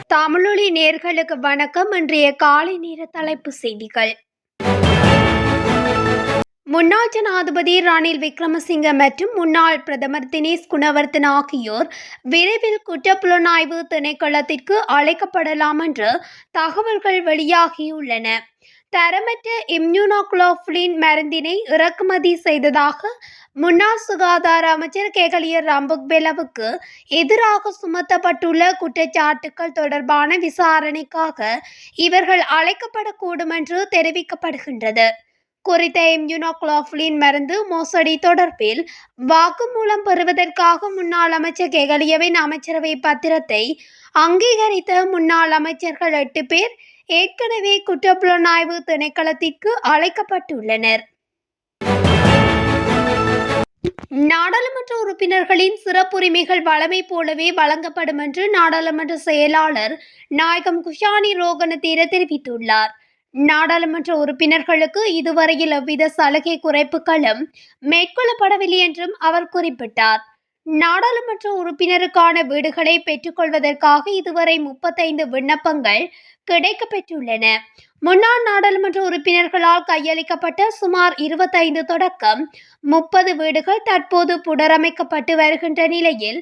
தமிழொலி நேர்களுக்கு வணக்கம். இன்றைய காலை நேர தலைப்பு செய்திகள். முன்னாள் ஜனாதிபதி ரணில் விக்ரமசிங்க மற்றும் முன்னாள் பிரதமர் தினேஷ் குணவர்தன ஆகியோர் விரைவில் குற்றப்புலனாய்வு திணைக்களத்திற்கு அழைக்கப்படலாம் என்று தகவல்கள் வெளியாகியுள்ளன. தரமற்ற இம்யூனோகுளோபுலின் மருந்தினை இறக்குமதி செய்ததாக முன்னாள் சுகாதார அமைச்சர் கேகலிய ரம்புக்வெலவுக்கு எதிராக சுமத்தப்பட்டுள்ள குற்றச்சாட்டுக்கள் தொடர்பான விசாரணைக்காக இவர்கள் அழைக்கப்படக்கூடும் என்று தெரிவிக்கப்படுகின்றது. குறித்த இம்யூனோகுளோபுலின் மருந்து மோசடி தொடர்பில் வாக்குமூலம் பெறுவதற்காக முன்னாள் அமைச்சர் கேகலியவின் அமைச்சரவை பத்திரத்தை அங்கீகரித்த முன்னாள் அமைச்சர்கள் 8 பேர் ஏற்கனவே குற்றப்புலனாய்வு திணைக்களத்திற்கு அழைக்கப்பட்டுள்ளனர். நாடாளுமன்ற உறுப்பினர்களின் சிறப்புரிமைகள் வழமை போலவே வழங்கப்படும் என்று நாடாளுமன்ற செயலாளர் நாயகம் குஷானி ரோகணதீர தெரிவித்துள்ளார். நாடாளுமன்ற உறுப்பினர்களுக்கு இதுவரையில் எவ்வித சலுகை குறைப்புகளும் மேற்கொள்ளப்படவில்லை என்றும் அவர் குறிப்பிட்டார். நாடாளுமன்ற உறுப்பினருக்கான வீடுகளை பெற்றுக்கொள்வதற்காக இதுவரை 35 விண்ணப்பங்கள் கிடைக்கப்பெற்றுள்ளன. முன்னாள் நாடாளுமன்ற உறுப்பினர்களால் கையளிக்கப்பட்ட சுமார் 25 தொடக்கம் 30 வீடுகள் தற்போது புனரமைக்கப்பட்டு வருகின்ற நிலையில்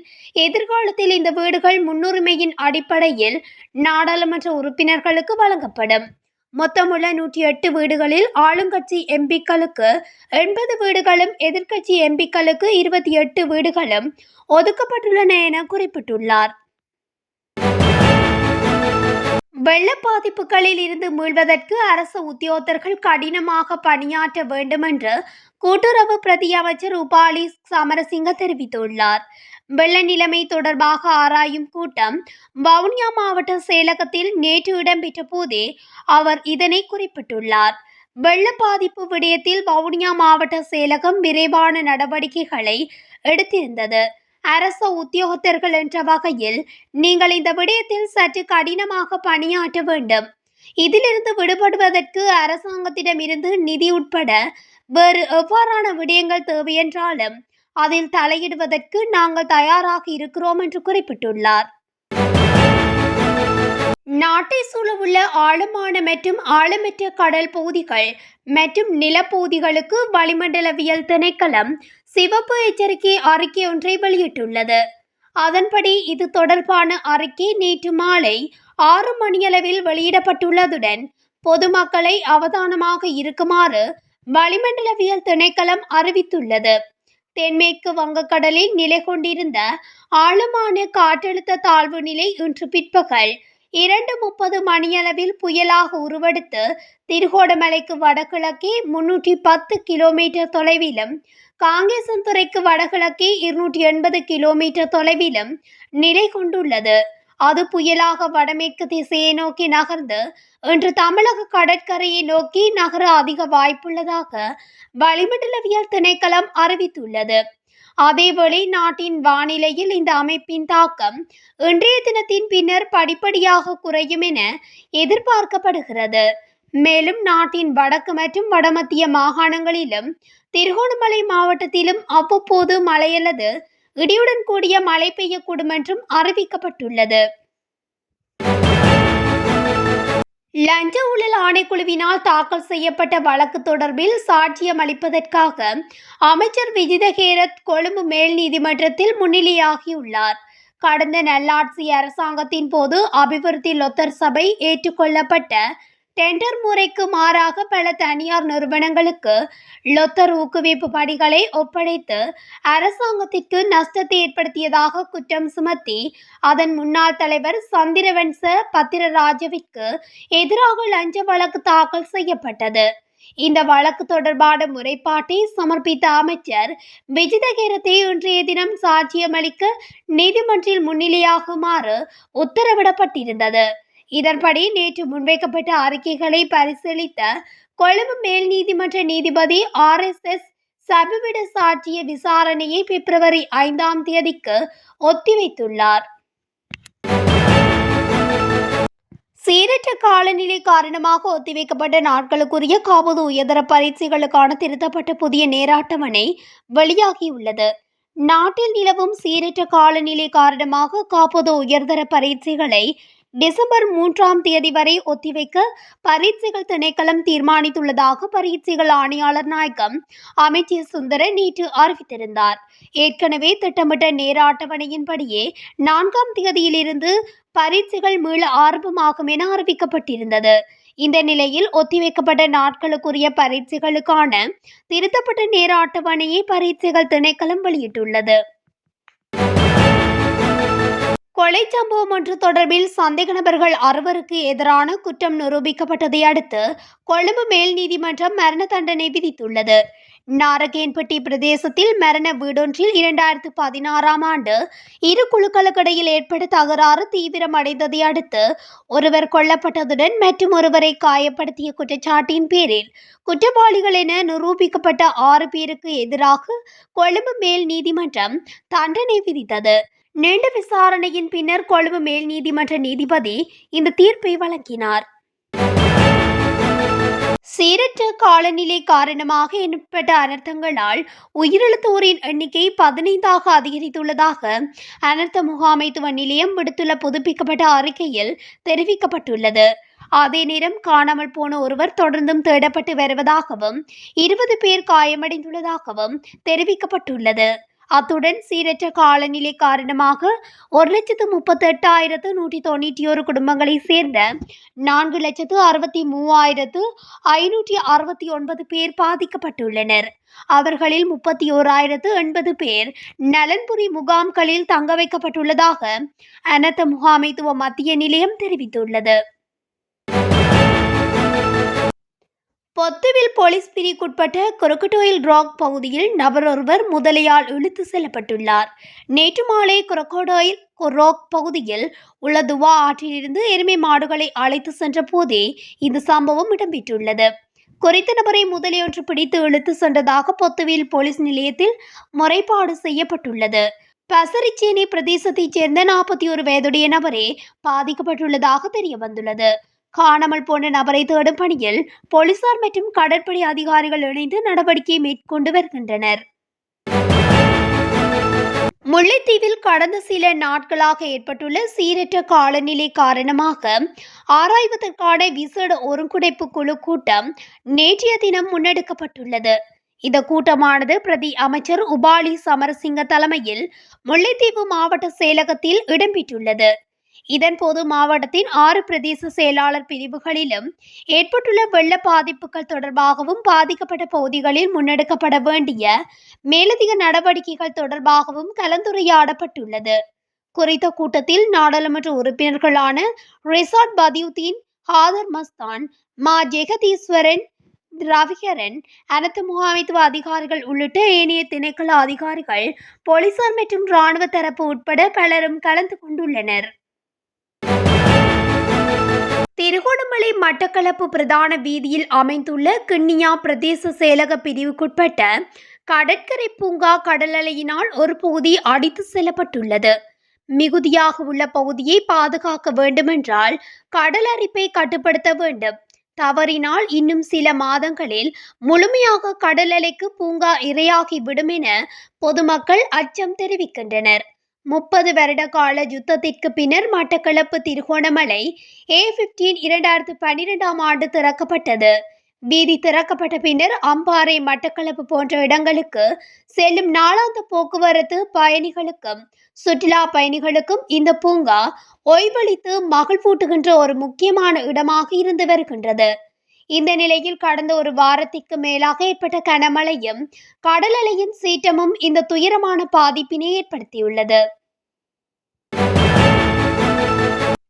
எதிர்காலத்தில் இந்த வீடுகள் முன்னுரிமையின் அடிப்படையில் நாடாளுமன்ற உறுப்பினர்களுக்கு வழங்கப்படும். மொத்தமுள்ள 108 வீடுகளில் ஆளுங்கட்சி எம்பிக்களுக்கு 80 வீடுகளும் எதிர்க்கட்சி எம்பிக்களுக்கு 28 வீடுகளும் ஒதுக்கப்பட்டுள்ளன என குறிப்பிட்டுள்ளார். வெள்ள பாதிப்புகளில் இருந்து மீள்வதற்கு அரசு உத்தியோகத்தர்கள் கடினமாக பணியாற்ற வேண்டும் என்று கூட்டுறவு பிரதி அமைச்சர் உபாலி சமரசிங்க தெரிவித்துள்ளார். வெள்ள நிலைமை தொடர்பாக ஆராயும் கூட்டம் வவுனியா மாவட்ட செயலகத்தில் நேற்று இடம்பெற்ற போதே அவர் இதனை குறிப்பிட்டுள்ளார். வெள்ள பாதிப்பு விடயத்தில் வவுனியா மாவட்ட செயலகம் விரைவான நடவடிக்கைகளை எடுத்திருந்தது. அரச உத்தியோகத்தர்கள் என்ற வகையில் நீங்கள் இந்த விடயத்தில் சற்று கடினமாக பணியாற்ற வேண்டும். இதிலிருந்து விடுபடுவதற்கு அரசாங்கத்திடம் இருந்து நிதி உட்பட வேறு எவ்வாறான விடயங்கள் தேவையென்றாலும் அதில் தலையிடுவதற்கு நாங்கள் தயாராக இருக்கிறோம் என்று குறிப்பிட்டுள்ளார். நாட்டை சூழவுள்ள ஆழமான மற்றும் ஆழமற்ற கடல் பகுதிகள் மற்றும் நிலப்பகுதிகளுக்கு வளிமண்டலவியல் திணைக்களம் சிவப்பு எச்சரிக்கை அறிக்கை ஒன்றை வெளியிட்டுள்ளது. அதன்படி இது தொடர்பான அறிக்கை நேற்று மாலை 6 மணியளவில் வெளியிடப்பட்டுள்ளதுடன் பொதுமக்களை அவதானமாக இருக்குமாறு வளிமண்டலவியல் திணைக்களம் அறிவித்துள்ளது. தென்மேற்கு வங்கக்கடலில் நிலை கொண்டிருந்த ஆழமான காற்றழுத்த தாழ்வு நிலை இன்று பிற்பகல் 2:30 மணியளவில் புயலாக உருவெடுத்து திருகோணமலைக்கு வடகிழக்கே 310 கிலோமீட்டர் தொலைவிலும் காங்கேசன்துறைக்கு வடகிழக்கே 280 கிலோமீட்டர் தொலைவிலும் நிலை கொண்டுள்ளது. அது புயலாக வடமேற்கு திசையை நோக்கி நகர்ந்து இன்று தமிழக கடற்கரையை நோக்கி நகர அதிக வாய்ப்புள்ளதாக வளிமண்டலவியல் திணைக்களம் அறிவித்துள்ளது. அதேவேளை நாட்டின் வானிலையில் இந்த அமைப்பின் தாக்கம் இன்றைய தினத்தின் பின்னர் படிப்படியாக குறையும் என எதிர்பார்க்கப்படுகிறது. மேலும் நாட்டின் வடக்கு மற்றும் வடமத்திய மாகாணங்களிலும் திருகோணமலை மாவட்டத்திலும் அவ்வப்போது மழை அல்லது இடியுடன் கூடிய மழை பெய்யக்கூடும் என்றும் அறிவிக்கப்பட்டுள்ளது. லஞ்ச ஊழல் ஆணைக்குழுவினால் தாக்கல் செய்யப்பட்ட வழக்கு தொடர்பில் சாட்சியம் அளிப்பதற்காக அமைச்சர் விஜித ஹேரத் கொழும்பு மேல் நீதிமன்றத்தில் முன்னிலையாகியுள்ளார். கடந்த நல்லாட்சி அரசாங்கத்தின் போது அபிவிருத்தி லொத்தர் சபை ஏற்றுக்கொள்ளப்பட்ட டெண்டர் முறைக்கு மாறாக பல தனியார் நிறுவனங்களுக்கு லொத்தர் ஊக்குவிப்பு பணிகளை ஒப்படைத்து அரசாங்கத்திற்கு நஷ்டத்தை ஏற்படுத்தியதாக குற்றம் சுமத்தி அதன் முன்னாள் தலைவர் சந்திரவன்ச பத்திரராஜவிற்கு எதிராக லஞ்ச வழக்கு தாக்கல் செய்யப்பட்டது. இந்த வழக்கு தொடர்பான முறைப்பாட்டை சமர்ப்பித்த அமைச்சர் விஜித ஹேரத்தை இன்றைய தினம் சாட்சியமளிக்க நீதிமன்றில் முன்னிலையாகுமாறு உத்தரவிடப்பட்டிருந்தது. இதன்படி நேற்று முன்வைக்கப்பட்ட அறிக்கைகளை பரிசீலித்த கொழும்பு மேல் நீதிமன்ற நீதிபதி RSS சபிவிட சாட்சிய விசாரணையை பிப்ரவரி 5ஆம் தேதிக்கு ஒத்திவைத்துள்ளார். சீரற்ற காலநிலை காரணமாக ஒத்திவைக்கப்பட்ட நாட்களுக்குரிய காபோது உயர்தர பரீட்சைகளுக்கான திருத்தப்பட்ட புதிய நேர அட்டவணை வெளியாகியுள்ளது. நாட்டில் நிலவும் சீரற்ற காலநிலை காரணமாக காப்போது உயர்தர பரீட்சைகளை டிசம்பர் 3 வரை ஒத்திவைக்க பரீட்சைகள் திணைக்களம் தீர்மானித்துள்ளதாக பரீட்சைகள் ஆணையாளர் நாயகம் அமைச்சர் சுந்தர நேற்று அறிவித்திருந்தார். ஏற்கனவே திட்டமிட்ட நேர அட்டவணையின்படியே 4 பரீட்சைகள் மீள ஆரம்பமாகும் என அறிவிக்கப்பட்டிருந்தது. இந்த நிலையில் ஒத்திவைக்கப்பட்ட நாட்களுக்குரிய பரீட்சைகளுக்கான திருத்தப்பட்ட நேர அட்டவணையை பரீட்சைகள் திணைக்களம் வெளியிட்டுள்ளது. கொலை சம்பவம் ஒன்று தொடர்பில் சந்தேக நபர்கள் 6 எதிரான குற்றம் நிரூபிக்கப்பட்டதை அடுத்து கொழும்பு மேல் நீதிமன்றம் மரண தண்டனை விதித்துள்ளது. நாரகேன்பட்டி பிரதேசத்தில் மரண வீடொன்றில் 2016 இரு குழுக்களுக்கிடையில் ஏற்பட்ட தகராறு தீவிரமடைந்ததை அடுத்து ஒருவர் கொல்லப்பட்டதுடன் மற்றும் ஒருவரை காயப்படுத்திய குற்றச்சாட்டின் பேரில் குற்றவாளிகள் என நிரூபிக்கப்பட்ட 6 பேருக்கு எதிராக கொழும்பு மேல் நீதிமன்றம் தண்டனை விதித்தது. நீண்ட விசாரணையின் பின்னர் கொழும்பு மேல் நீதிமன்ற நீதிபதி இந்த தீர்ப்பை வழங்கினார். சீரற்ற காலநிலை காரணமாக ஏற்பட்ட அனர்த்தங்களால் உயிரிழந்தோரின் எண்ணிக்கை 15 அதிகரித்துள்ளதாக அனர்த்த முகாமைத்துவ நிலையம் விடுத்துள்ள புதுப்பிக்கப்பட்ட அறிக்கையில் தெரிவிக்கப்பட்டுள்ளது. அதே நேரம் காணாமல் போன ஒருவர் தொடர்ந்தும் தேடப்பட்டு வருவதாகவும் 20 பேர் காயமடைந்துள்ளதாகவும் தெரிவிக்கப்பட்டுள்ளது. அத்துடன் சீரற்ற காலநிலை காரணமாக 1,38,191 குடும்பங்களை சேர்ந்த 4,63,569 பேர் பாதிக்கப்பட்டுள்ளனர். அவர்களில் 31,080 பேர் நலன்புரி முகாம்களில் தங்க வைக்கப்பட்டுள்ளதாக அனர்த்த முகாமைத்துவ மத்திய நிலையம் தெரிவித்துள்ளது. பொத்துவில் போலீஸ் பிரிவுக்குட்பட்ட குரக்கடோயில் ராக் பகுதியில் நபர் ஒருவர் முதலையால் இழுத்து செல்லப்பட்டுள்ளார். நேற்று மாலை குரக்கடோயில் ராக் பகுதியில் உள்ள துவா ஆற்றிலிருந்து எருமை மாடுகளை அழைத்து சென்ற போதே இந்த சம்பவம் இடம்பெற்றுள்ளது. குறித்த நபரை முதலையொன்று பிடித்து இழுத்து சென்றதாக பொத்துவில் போலீஸ் நிலையத்தில் முறைப்பாடு செய்யப்பட்டுள்ளது. பசரிச்சேனை பிரதேசத்தைச் சேர்ந்த 41 வயதுடைய நபரே பாதிக்கப்பட்டுள்ளதாக தெரிய வந்துள்ளது. காணாமல் போன நபரை தேடும் பணியில் போலீசார் மற்றும் கடற்படை அதிகாரிகள் இணைந்து நடவடிக்கை மேற்கொண்டு வருகின்றனர். முல்லைத்தீவில் கடந்த சில நாட்களாக ஏற்பட்டுள்ள சீரற்ற காலநிலை காரணமாக ஆராய்வதற்கான விசேட ஒருங்கிணைப்பு குழு கூட்டம் நேற்றைய தினம் முன்னெடுக்கப்பட்டுள்ளது. இந்த கூட்டமானது பிரதி அமைச்சர் உபாலி சமரசிங்க தலைமையில் முல்லைத்தீவு மாவட்ட செயலகத்தில் இடம்பெற்றுள்ளது. இதன்போது மாவட்டத்தின் 6 பிரதேச செயலாளர் பிரிவுகளிலும் ஏற்பட்டுள்ள வெள்ள பாதிப்புகள் தொடர்பாகவும் பாதிக்கப்பட்ட பகுதிகளில் முன்னெடுக்கப்பட வேண்டிய மேலதிக நடவடிக்கைகள் தொடர்பாகவும் கலந்துரையாடப்பட்டுள்ளது. குறித்த கூட்டத்தில் நாடாளுமன்ற உறுப்பினர்களான ரிசாட் பதியுதீன், ஹாதர் மஸ்தான், மா ஜெகதீஸ்வரன், ரவிகரன், அனர்த்த முகாமைத்துவ அதிகாரிகள் உள்ளிட்ட ஏனைய திணைக்கள அதிகாரிகள், போலீசார் மற்றும் இராணுவ தரப்பு உட்பட பலரும் கலந்து கொண்டுள்ளனர். திருகோணமலை மட்டக்களப்பு பிரதான வீதியில் அமைந்துள்ள கிண்ணியா பிரதேச செயலக பிரிவுக்குட்பட்ட கடற்கரை பூங்கா கடல் அலையினால் ஒரு பகுதி அடித்து செல்லப்பட்டுள்ளது. மிகுதியாக உள்ள பகுதியை பாதுகாக்க வேண்டுமென்றால் கடல் அரிப்பை கட்டுப்படுத்த வேண்டும். தவறினால் இன்னும் சில மாதங்களில் முழுமையாக கடல் அலைக்கு பூங்கா இரையாகிவிடும் என பொதுமக்கள் அச்சம் தெரிவிக்கின்றனர். 30 வருட கால யுத்தத்திற்கு பின்னர் மட்டக்களப்பு திருகோணமலை A15 2012 திறக்கப்பட்டது. வீதி திறக்கப்பட்ட பின்னர் அம்பாறை, மட்டக்களப்பு போன்ற இடங்களுக்கு செல்லும் நாளாந்த போக்குவரத்து பயணிகளுக்கும் சுற்றுலா பயணிகளுக்கும் இந்த பூங்கா ஓய்வளித்து மகிழ்வூட்டுகின்ற ஒரு முக்கியமான இடமாக இருந்து வருகின்றது. இந்த நிலையில் கடந்த ஒரு வாரத்திற்கு மேலாக ஏற்பட்ட கனமழையும் கடல் அலையின் சீற்றமும் இந்த துயரமான பாதிப்பினை ஏற்படுத்தியுள்ளது.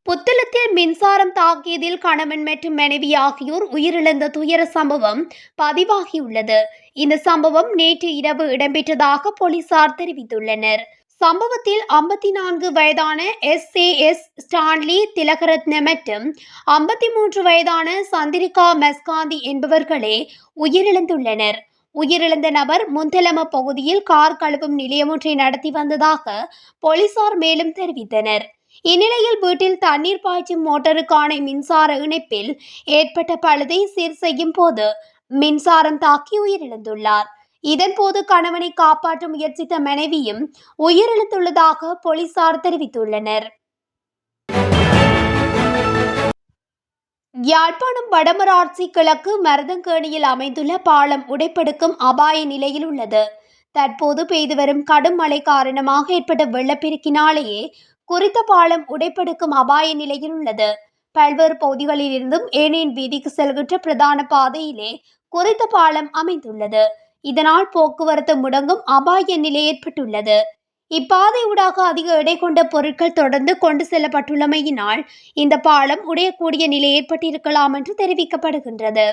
புத்தளத்தில் மின்சாரம் தாக்கியதில் கணவன் மற்றும் மனைவி ஆகியோர் உயிரிழந்த துயர சம்பவம் பதிவாகியுள்ளது. இந்த சம்பவம் நேற்று இரவு இடம்பெற்றதாக போலீசார் தெரிவித்துள்ளனர். சம்பவத்தில் 54 வயதான SAS ஸ்டான்லி திலகரத்ன மற்றும் 53 வயதான சந்திரிகா மெஸ்காந்தி என்பவர்களே உயிரிழந்துள்ளனர். உயிரிழந்த நபர் முந்தலம பகுதியில் கார் கழுவும் நிலையம் ஒன்றை நடத்தி வந்ததாக போலீசார் மேலும் தெரிவித்தனர். இந்நிலையில் வீட்டில் தண்ணீர் பாய்ச்சும் மோட்டருக்கான மின்சார இணைப்பில் ஏற்பட்ட பழுதை சீர் செய்யும் போது மின்சாரம் தாக்கி உயிரிழந்துள்ளார். இதன்போது கணவனை காப்பாற்ற முயற்சித்த மனைவியும் உயிரிழந்துள்ளதாக போலீசார் தெரிவித்துள்ளனர். யாழ்ப்பாணம் வடமராட்சி கிழக்கு மருதங்கேணியில் அமைந்துள்ள பாலம் உடைப்பெடுக்கும் அபாய நிலையில் உள்ளது. தற்போது பெய்து வரும் கடும் மழை காரணமாக ஏற்பட்ட வெள்ளப்பெருக்கினாலேயே குறித்த பாலம் உடைப்பெடுக்கும் அபாய நிலையில் உள்ளது. பல்வேறு பகுதிகளில் இருந்தும் ஏனையின் வீதிக்கு செல்கின்ற பிரதான பாதையிலே குறித்த பாலம் அமைந்துள்ளது. இதனால் போக்குவரத்து முடங்கும் அபாய நிலை ஏற்பட்டுள்ளது. இப்பாதை ஊடாக அதிக எடை கொண்ட பொருட்கள் தொடர்ந்து கொண்டு செல்லப்பட்டுள்ளமையினால் இந்த பாலம் உடையக்கூடிய நிலை ஏற்பட்டிருக்கலாம் என்று தெரிவிக்கப்படுகின்றது.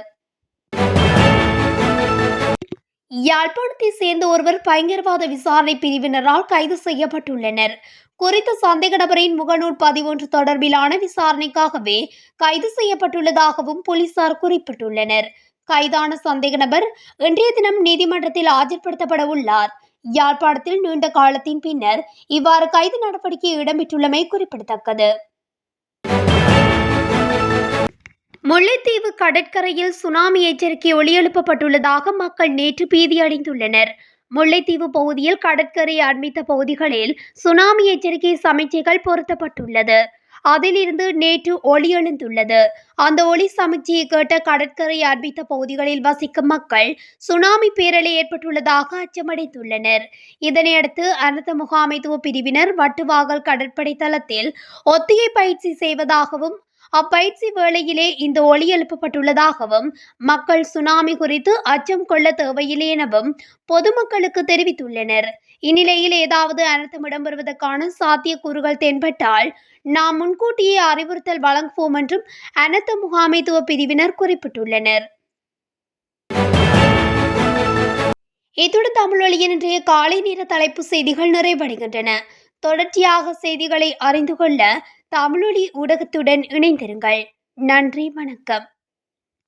யாழ்ப்பாணத்தை சேர்ந்த ஒருவர் பயங்கரவாத விசாரணை பிரிவினரால் கைது செய்யப்பட்டுள்ளனர். குறித்த சந்தேக நபரின் முகநூல் பதிவொன்று தொடர்பிலான விசாரணைக்காகவே கைது செய்யப்பட்டுள்ளதாகவும் போலீசார் குறிப்பிட்டுள்ளனர். கைதான சந்தேக நபர் இன்றைய தினம் நீதிமன்றத்தில் ஆஜர்படுத்தப்பட உள்ளார். யாழ்ப்பாணத்தில் நீண்ட காலத்தின் பின்னர் இவ்வாறு கைது நடவடிக்கை இடம்பெற்றுள்ளமை குறிப்பிடத்தக்கது. முல்லைத்தீவு கடற்கரையில் சுனாமி எச்சரிக்கை ஒலியெழுப்பப்பட்டுள்ளதாக மக்கள் நேற்று பீதியடைந்துள்ளனர். முல்லைத்தீவு பகுதியில் கடற்கரை அண்மித்த பகுதிகளில் சுனாமி எச்சரிக்கை சமிக்ஞைகள் பொருத்தப்பட்டுள்ளது. அதிலிருந்து நேற்று ஒலி எழுந்துள்ளது. அந்த ஒலி சமிக்ஞையை கேட்ட கடற்கரை அண்மித்த பகுதிகளில் வசிக்கும் மக்கள் சுனாமி பேரலை ஏற்பட்டுள்ளதாக அச்சமடைந்துள்ளனர். இதனையடுத்து அனர்த்த முகாமைத்துவ பிரிவினர் வட்டுவாகல் கடற்படை தளத்தில் ஒத்திகை பயிற்சி செய்வதாகவும் அப்பயிற்சி வேளையிலே இந்த ஒலி எழுப்பப்பட்டுள்ளதாகவும் மக்கள் சுனாமி குறித்து அச்சம் கொள்ள தேவையில்லை எனவும் பொதுமக்களுக்கு தெரிவித்துள்ளனர். இந்நிலையில் ஏதாவது அனர்த்தம் இடம்பெறுவதற்கான சாத்தியக்கூறுகள் தென்பட்டால் நாம் முன்கூட்டியே அறிவுறுத்தல் வழங்குவோம் என்றும் அனர்த்த முகாமைத்துவ பிரிவினர் குறிப்பிட்டுள்ளனர். இத்துடன் தமிழொலியின் இன்றைய காலை நேர தலைப்பு செய்திகள் நிறைவடைகின்றன. தொடர்ச்சியாக செய்திகளை அறிந்து கொள்ள தமிழொலி ஊடகத்துடன் இணைந்திருங்கள். நன்றி, வணக்கம்.